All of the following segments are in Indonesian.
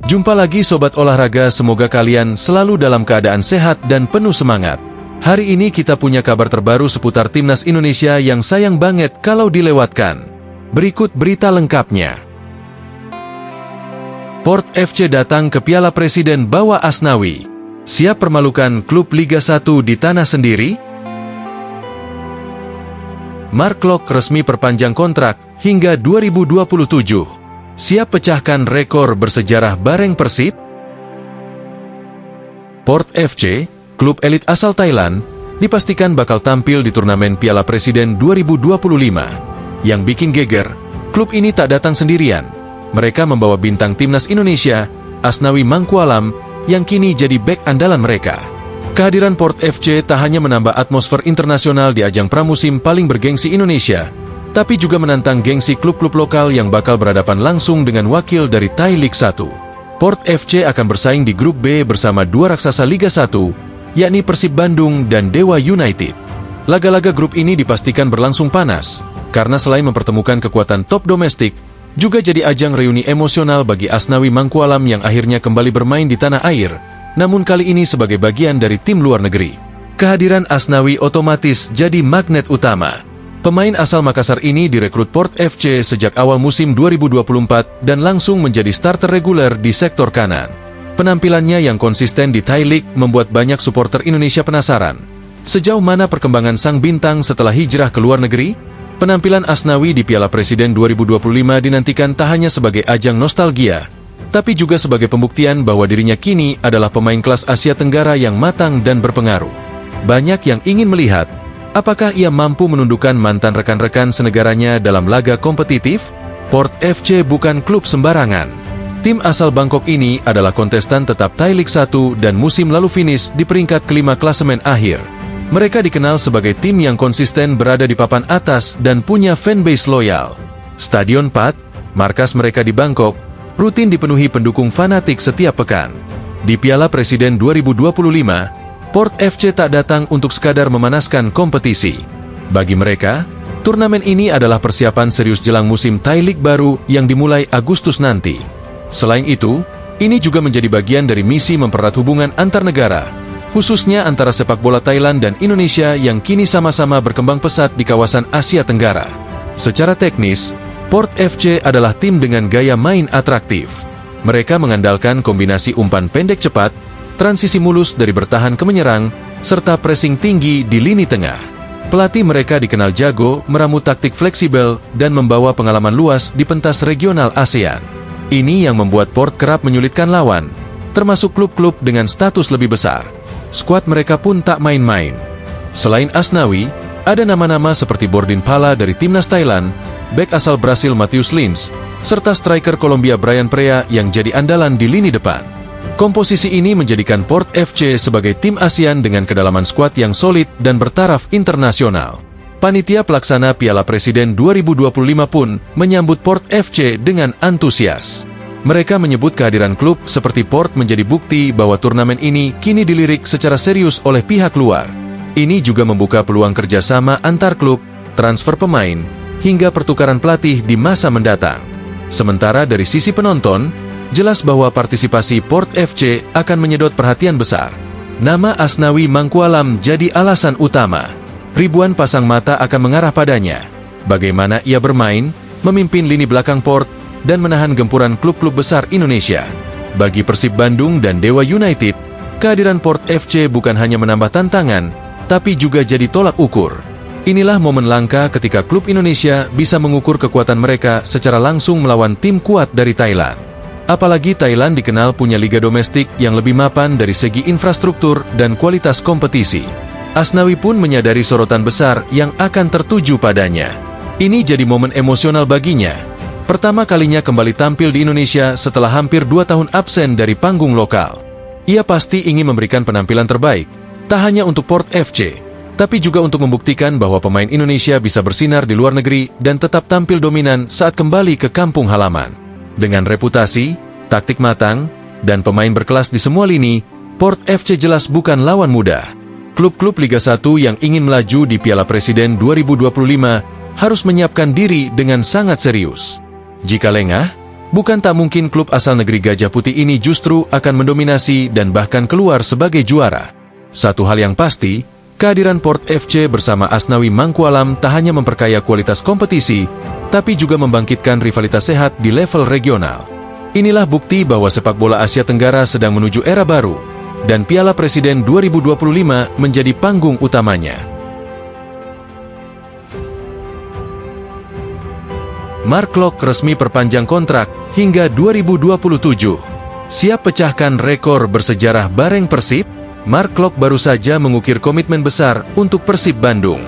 Jumpa lagi Sobat Olahraga, semoga kalian selalu dalam keadaan sehat dan penuh semangat. Hari ini kita punya kabar terbaru seputar Timnas Indonesia yang sayang banget kalau dilewatkan. Berikut berita lengkapnya. Port FC datang ke Piala Presiden bawa Asnawi. Siap permalukan klub Liga 1 di tanah sendiri? Mark Klok resmi perpanjang kontrak hingga 2027. Siap pecahkan rekor bersejarah bareng Persib? Port FC, klub elit asal Thailand, dipastikan bakal tampil di turnamen Piala Presiden 2025. Yang bikin geger, klub ini tak datang sendirian. Mereka membawa bintang Timnas Indonesia, Asnawi Mangkualam, yang kini jadi bek andalan mereka. Kehadiran Port FC tak hanya menambah atmosfer internasional di ajang pramusim paling bergengsi Indonesia, tapi juga menantang gengsi klub-klub lokal yang bakal berhadapan langsung dengan wakil dari Thai League 1. Port FC akan bersaing di grup B bersama dua raksasa Liga 1, yakni Persib Bandung dan Dewa United. Laga-laga grup ini dipastikan berlangsung panas, karena selain mempertemukan kekuatan top domestik, juga jadi ajang reuni emosional bagi Asnawi Mangkualam yang akhirnya kembali bermain di tanah air, namun kali ini sebagai bagian dari tim luar negeri. Kehadiran Asnawi otomatis jadi magnet utama. Pemain asal Makassar ini direkrut Port FC sejak awal musim 2024 dan langsung menjadi starter reguler di sektor kanan. Penampilannya yang konsisten di Thai League membuat banyak supporter Indonesia penasaran. Sejauh mana perkembangan sang bintang setelah hijrah ke luar negeri? Penampilan Asnawi di Piala Presiden 2025 dinantikan tak hanya sebagai ajang nostalgia, tapi juga sebagai pembuktian bahwa dirinya kini adalah pemain kelas Asia Tenggara yang matang dan berpengaruh. Banyak yang ingin melihat apakah ia mampu menundukkan mantan rekan-rekan senegaranya dalam laga kompetitif? Port FC bukan klub sembarangan. Tim asal Bangkok ini adalah kontestan tetap Thai League 1 dan musim lalu finish di peringkat kelima klasemen akhir. Mereka dikenal sebagai tim yang konsisten berada di papan atas dan punya fanbase loyal. Stadion Pat, markas mereka di Bangkok, rutin dipenuhi pendukung fanatik setiap pekan. Di Piala Presiden 2025, Port FC tak datang untuk sekadar memanaskan kompetisi. Bagi mereka, turnamen ini adalah persiapan serius jelang musim Thai League baru yang dimulai Agustus nanti. Selain itu, ini juga menjadi bagian dari misi mempererat hubungan antar negara, khususnya antara sepak bola Thailand dan Indonesia yang kini sama-sama berkembang pesat di kawasan Asia Tenggara. Secara teknis, Port FC adalah tim dengan gaya main atraktif. Mereka mengandalkan kombinasi umpan pendek cepat, transisi mulus dari bertahan ke menyerang, serta pressing tinggi di lini tengah. Pelatih mereka dikenal jago, meramu taktik fleksibel, dan membawa pengalaman luas di pentas regional ASEAN. Ini yang membuat Port kerap menyulitkan lawan, termasuk klub-klub dengan status lebih besar. Skuad mereka pun tak main-main. Selain Asnawi, ada nama-nama seperti Bordin Pala dari Timnas Thailand, bek asal Brasil Matheus Lins, serta striker Kolombia Bryan Perea yang jadi andalan di lini depan. Komposisi ini menjadikan Port FC sebagai tim ASEAN dengan kedalaman skuad yang solid dan bertaraf internasional. Panitia pelaksana Piala Presiden 2025 pun menyambut Port FC dengan antusias. Mereka menyebut kehadiran klub seperti Port menjadi bukti bahwa turnamen ini kini dilirik secara serius oleh pihak luar. Ini juga membuka peluang kerjasama antar klub, transfer pemain, hingga pertukaran pelatih di masa mendatang. Sementara dari sisi penonton, jelas bahwa partisipasi Port FC akan menyedot perhatian besar. Nama Asnawi Mangkualam jadi alasan utama. Ribuan pasang mata akan mengarah padanya. Bagaimana ia bermain, memimpin lini belakang Port, dan menahan gempuran klub-klub besar Indonesia. Bagi Persib Bandung dan Dewa United, kehadiran Port FC bukan hanya menambah tantangan, tapi juga jadi tolak ukur. Inilah momen langka ketika klub Indonesia bisa mengukur kekuatan mereka secara langsung melawan tim kuat dari Thailand. Apalagi Thailand dikenal punya liga domestik yang lebih mapan dari segi infrastruktur dan kualitas kompetisi. Asnawi pun menyadari sorotan besar yang akan tertuju padanya. Ini jadi momen emosional baginya. Pertama kalinya kembali tampil di Indonesia setelah hampir 2 tahun absen dari panggung lokal. Ia pasti ingin memberikan penampilan terbaik, tak hanya untuk Port FC, tapi juga untuk membuktikan bahwa pemain Indonesia bisa bersinar di luar negeri dan tetap tampil dominan saat kembali ke kampung halaman. Dengan reputasi, taktik matang, dan pemain berkelas di semua lini, Port FC jelas bukan lawan mudah. Klub-klub Liga 1 yang ingin melaju di Piala Presiden 2025 harus menyiapkan diri dengan sangat serius. Jika lengah, bukan tak mungkin klub asal negeri Gajah Putih ini justru akan mendominasi dan bahkan keluar sebagai juara. Satu hal yang pasti, kehadiran Port FC bersama Asnawi Mangkualam tak hanya memperkaya kualitas kompetisi, tapi juga membangkitkan rivalitas sehat di level regional. Inilah bukti bahwa sepak bola Asia Tenggara sedang menuju era baru, dan Piala Presiden 2025 menjadi panggung utamanya. Mark Klok resmi perpanjang kontrak hingga 2027. Siap pecahkan rekor bersejarah bareng Persib? Mark Klok baru saja mengukir komitmen besar untuk Persib Bandung.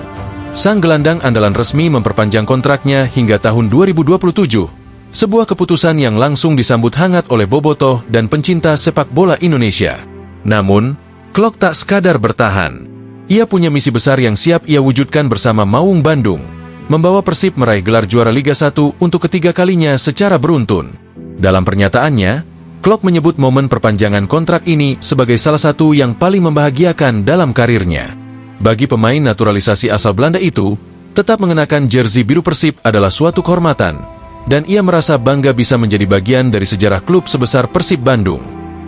Sang gelandang andalan resmi memperpanjang kontraknya hingga tahun 2027. Sebuah keputusan yang langsung disambut hangat oleh bobotoh dan pencinta sepak bola Indonesia. Namun, Klok tak sekadar bertahan. Ia punya misi besar yang siap ia wujudkan bersama Maung Bandung, membawa Persib meraih gelar juara Liga 1 untuk ketiga kalinya secara beruntun. Dalam pernyataannya, Klok menyebut momen perpanjangan kontrak ini sebagai salah satu yang paling membahagiakan dalam karirnya. Bagi pemain naturalisasi asal Belanda itu, tetap mengenakan jersey biru Persib adalah suatu kehormatan, dan ia merasa bangga bisa menjadi bagian dari sejarah klub sebesar Persib Bandung.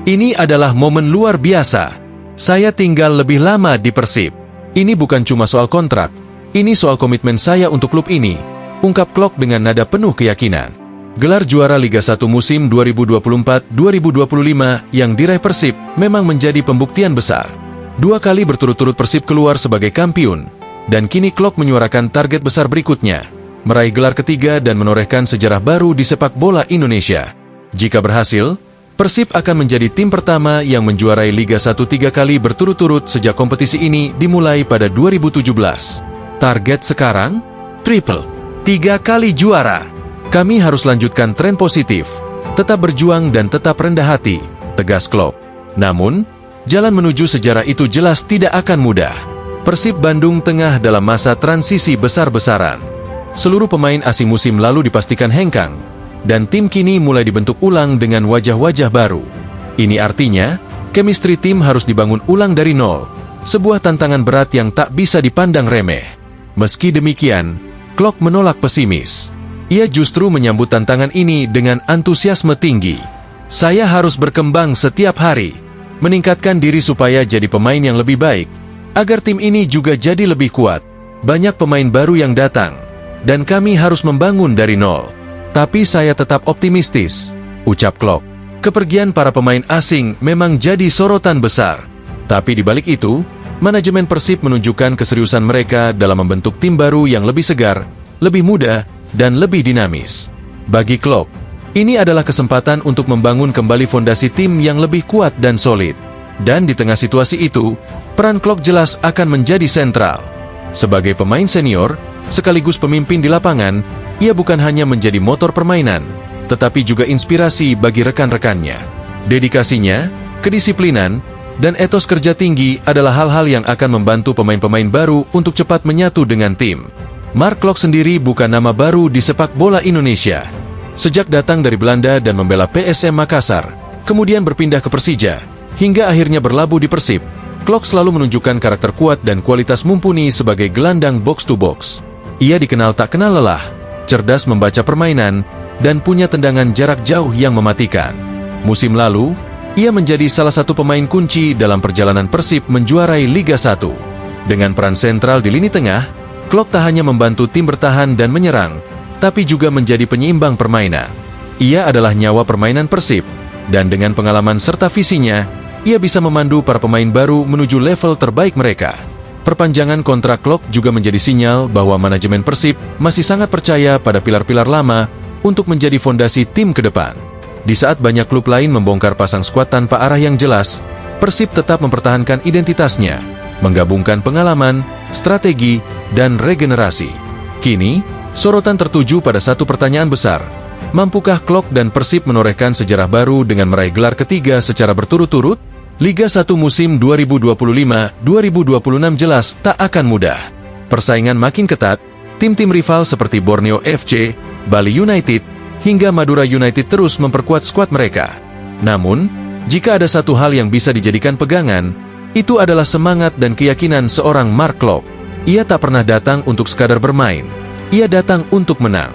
Ini adalah momen luar biasa. Saya tinggal lebih lama di Persib. Ini bukan cuma soal kontrak, ini soal komitmen saya untuk klub ini, ungkap Klok dengan nada penuh keyakinan. Gelar juara Liga 1 musim 2024-2025 yang diraih Persib memang menjadi pembuktian besar. 2 kali berturut-turut Persib keluar sebagai kampiun, dan kini Klok menyuarakan target besar berikutnya, meraih gelar ketiga dan menorehkan sejarah baru di sepak bola Indonesia. Jika berhasil, Persib akan menjadi tim pertama yang menjuarai Liga 1 3 kali berturut-turut sejak kompetisi ini dimulai pada 2017. Target sekarang? Triple. 3 kali juara. Kami harus lanjutkan tren positif, tetap berjuang dan tetap rendah hati, tegas Klok. Namun, jalan menuju sejarah itu jelas tidak akan mudah. Persib Bandung tengah dalam masa transisi besar-besaran. Seluruh pemain asing musim lalu dipastikan hengkang, dan tim kini mulai dibentuk ulang dengan wajah-wajah baru. Ini artinya, chemistry tim harus dibangun ulang dari nol, sebuah tantangan berat yang tak bisa dipandang remeh. Meski demikian, Klok menolak pesimis. Ia justru menyambut tantangan ini dengan antusiasme tinggi. Saya harus berkembang setiap hari, meningkatkan diri supaya jadi pemain yang lebih baik, agar tim ini juga jadi lebih kuat. Banyak pemain baru yang datang, dan kami harus membangun dari nol. Tapi saya tetap optimistis, ucap Klok. Kepergian para pemain asing memang jadi sorotan besar. Tapi di balik itu, manajemen Persib menunjukkan keseriusan mereka dalam membentuk tim baru yang lebih segar, lebih muda, dan lebih dinamis. Bagi Klok, ini adalah kesempatan untuk membangun kembali fondasi tim yang lebih kuat dan solid. Dan di tengah situasi itu, peran Klok jelas akan menjadi sentral. Sebagai pemain senior, sekaligus pemimpin di lapangan, ia bukan hanya menjadi motor permainan, tetapi juga inspirasi bagi rekan-rekannya. Dedikasinya, kedisiplinan, dan etos kerja tinggi adalah hal-hal yang akan membantu pemain-pemain baru untuk cepat menyatu dengan tim. Mark Klok sendiri bukan nama baru di sepak bola Indonesia. Sejak datang dari Belanda dan membela PSM Makassar, kemudian berpindah ke Persija, hingga akhirnya berlabuh di Persib, Klok selalu menunjukkan karakter kuat dan kualitas mumpuni sebagai gelandang box-to-box. Ia dikenal tak kenal lelah, cerdas membaca permainan, dan punya tendangan jarak jauh yang mematikan. Musim lalu, ia menjadi salah satu pemain kunci dalam perjalanan Persib menjuarai Liga 1. Dengan peran sentral di lini tengah, Klok tak hanya membantu tim bertahan dan menyerang, tapi juga menjadi penyeimbang permainan. Ia adalah nyawa permainan Persib, dan dengan pengalaman serta visinya, ia bisa memandu para pemain baru menuju level terbaik mereka. Perpanjangan kontrak Klok juga menjadi sinyal bahwa manajemen Persib masih sangat percaya pada pilar-pilar lama untuk menjadi fondasi tim ke depan. Di saat banyak klub lain membongkar pasang skuad tanpa arah yang jelas, Persib tetap mempertahankan identitasnya, menggabungkan pengalaman, strategi, dan regenerasi. Kini, sorotan tertuju pada satu pertanyaan besar. Mampukah Klok dan Persib menorehkan sejarah baru dengan meraih gelar ketiga secara berturut-turut? Liga 1 musim 2025-2026 jelas tak akan mudah. Persaingan makin ketat, tim-tim rival seperti Borneo FC, Bali United, hingga Madura United terus memperkuat skuad mereka. Namun, jika ada satu hal yang bisa dijadikan pegangan, itu adalah semangat dan keyakinan seorang Mark Klok. Ia tak pernah datang untuk sekadar bermain, ia datang untuk menang.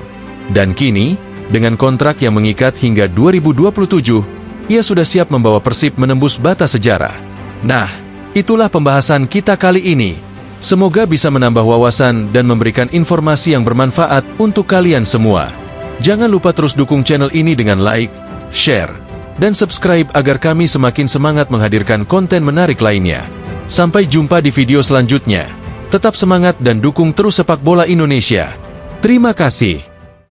Dan kini, Dengan kontrak yang mengikat hingga 2027, ia sudah siap membawa Persib menembus batas sejarah. Nah, itulah pembahasan kita kali ini. Semoga bisa menambah wawasan dan memberikan informasi yang bermanfaat untuk kalian semua. Jangan lupa terus dukung channel ini dengan like, share, dan subscribe agar kami semakin semangat menghadirkan konten menarik lainnya. Sampai jumpa di video selanjutnya. Tetap semangat dan dukung terus sepak bola Indonesia. Terima kasih.